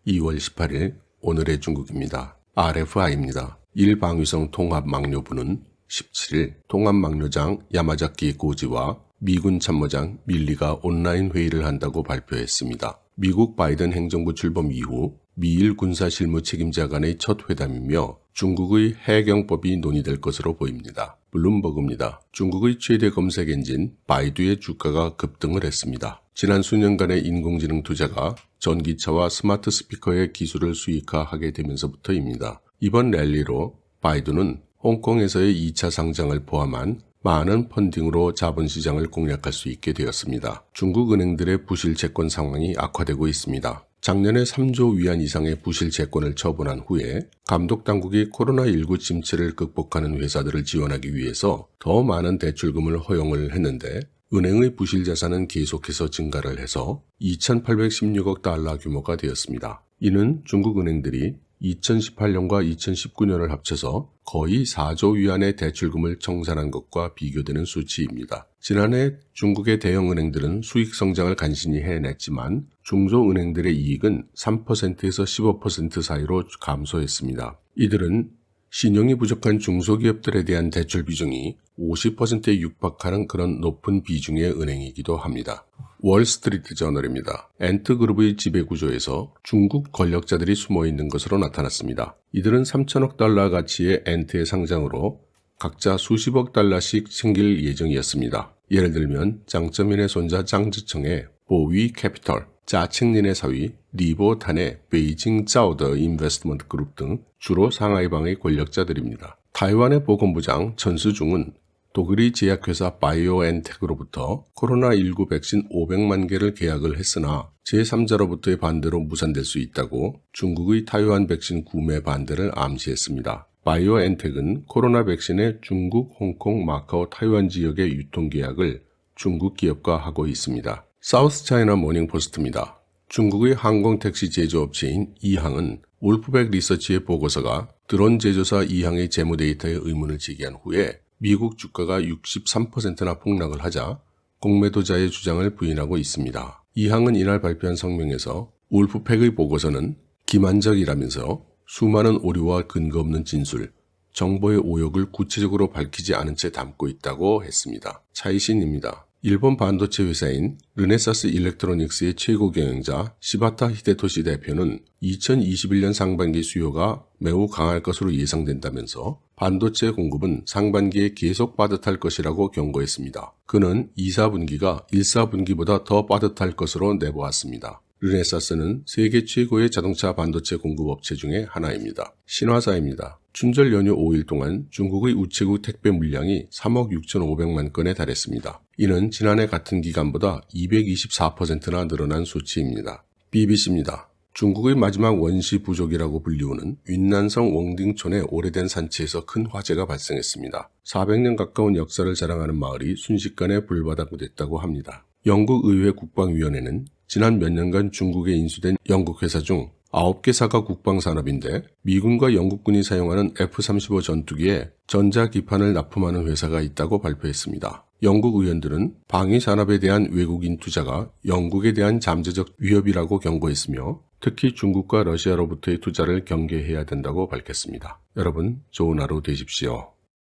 2월 18일 오늘의 중국입니다. RFI입니다. 일방위성 통합망료부는 17일 통합망료장 야마자키 고지와 미군 참모장 밀리가 온라인 회의를 한다고 발표했습니다. 미국 바이든 행정부 출범 이후 미일 군사실무 책임자 간의 첫 회담이며 중국의 해경법이 논의될 것으로 보입니다. 블룸버그입니다. 중국의 최대 검색 엔진 바이두의 주가가 급등을 했습니다. 지난 수년간의 인공지능 투자가 전기차와 스마트 스피커의 기술을 수익화하게 되면서부터입니다. 이번 랠리로 바이두는 홍콩에서의 2차 상장을 포함한 많은 펀딩으로 자본시장을 공략할 수 있게 되었습니다. 중국 은행들의 부실 채권 상황이 악화되고 있습니다. 작년에 3조 위안 이상의 부실 채권을 처분한 후에 감독당국이 코로나19 침체를 극복하는 회사들을 지원하기 위해서 더 많은 대출금을 허용을 했는데 은행의 부실 자산은 계속해서 증가를 해서 2,816억 달러 규모가 되었습니다. 이는 중국 은행들이 2018년과 2019년을 합쳐서 거의 4조 위안의 대출금을 청산한 것과 비교되는 수치입니다. 지난해 중국의 대형 은행들은 수익 성장을 간신히 해냈지만 중소은행들의 이익은 3%에서 15% 사이로 감소했습니다. 이들은 신용이 부족한 중소기업들에 대한 대출 비중이 50%에 육박하는 그런 높은 비중의 은행이기도 합니다. 월스트리트 저널입니다. 엔트그룹의 지배구조에서 중국 권력자들이 숨어있는 것으로 나타났습니다. 이들은 3천억 달러 가치의 엔트의 상장으로 각자 수십억 달러씩 생길 예정이었습니다. 예를 들면 장쩌민의 손자 장즈청의 보위 캐피털, 자칭린의 사위 리보탄의 베이징 짜오더 인베스트먼트 그룹 등 주로 상하이방의 권력자들입니다. 타이완의 보건부장 천수중은 독일의 제약회사 바이오엔텍으로부터 코로나19 백신 500만 개를 계약을 했으나 제3자로부터의 반대로 무산될 수 있다고 중국의 타이완 백신 구매 반대를 암시했습니다. 바이오엔텍은 코로나 백신의 중국, 홍콩, 마카오, 타이완 지역의 유통계약을 중국 기업과 하고 있습니다. 사우스 차이나 모닝포스트입니다. 중국의 항공택시 제조업체인 이항은 울프백 리서치의 보고서가 드론 제조사 이항의 재무 데이터에 의문을 제기한 후에 미국 주가가 63%나 폭락을 하자 공매도자의 주장을 부인하고 있습니다. 이항은 이날 발표한 성명에서 울프팩의 보고서는 기만적이라면서 수많은 오류와 근거 없는 진술, 정보의 오역을 구체적으로 밝히지 않은 채 담고 있다고 했습니다. 차이신입니다. 일본 반도체 회사인 르네사스 일렉트로닉스의 최고 경영자 시바타 히데토시 대표는 2021년 상반기 수요가 매우 강할 것으로 예상된다면서 반도체 공급은 상반기에 계속 빠듯할 것이라고 경고했습니다. 그는 2, 4분기가 1, 4분기보다 더 빠듯할 것으로 내보았습니다. 르네사스는 세계 최고의 자동차 반도체 공급업체 중에 하나입니다. 신화사입니다. 춘절 연휴 5일 동안 중국의 우체국 택배 물량이 3억 6,500만 건에 달했습니다. 이는 지난해 같은 기간보다 224%나 늘어난 수치입니다. BBC입니다. 중국의 마지막 원시 부족이라고 불리우는 윈난성 웡딩촌의 오래된 산지에서 큰 화재가 발생했습니다. 400년 가까운 역사를 자랑하는 마을이 순식간에 불바다가 됐다고 합니다. 영국 의회 국방위원회는 지난 몇 년간 중국에 인수된 영국 회사 중 9개사가 국방산업인데 미군과 영국군이 사용하는 F-35 전투기에 전자기판을 납품하는 회사가 있다고 발표했습니다. 영국 의원들은 방위산업에 대한 외국인 투자가 영국에 대한 잠재적 위협이라고 경고했으며 특히 중국과 러시아로부터의 투자를 경계해야 된다고 밝혔습니다. 여러분, 좋은 하루 되십시오.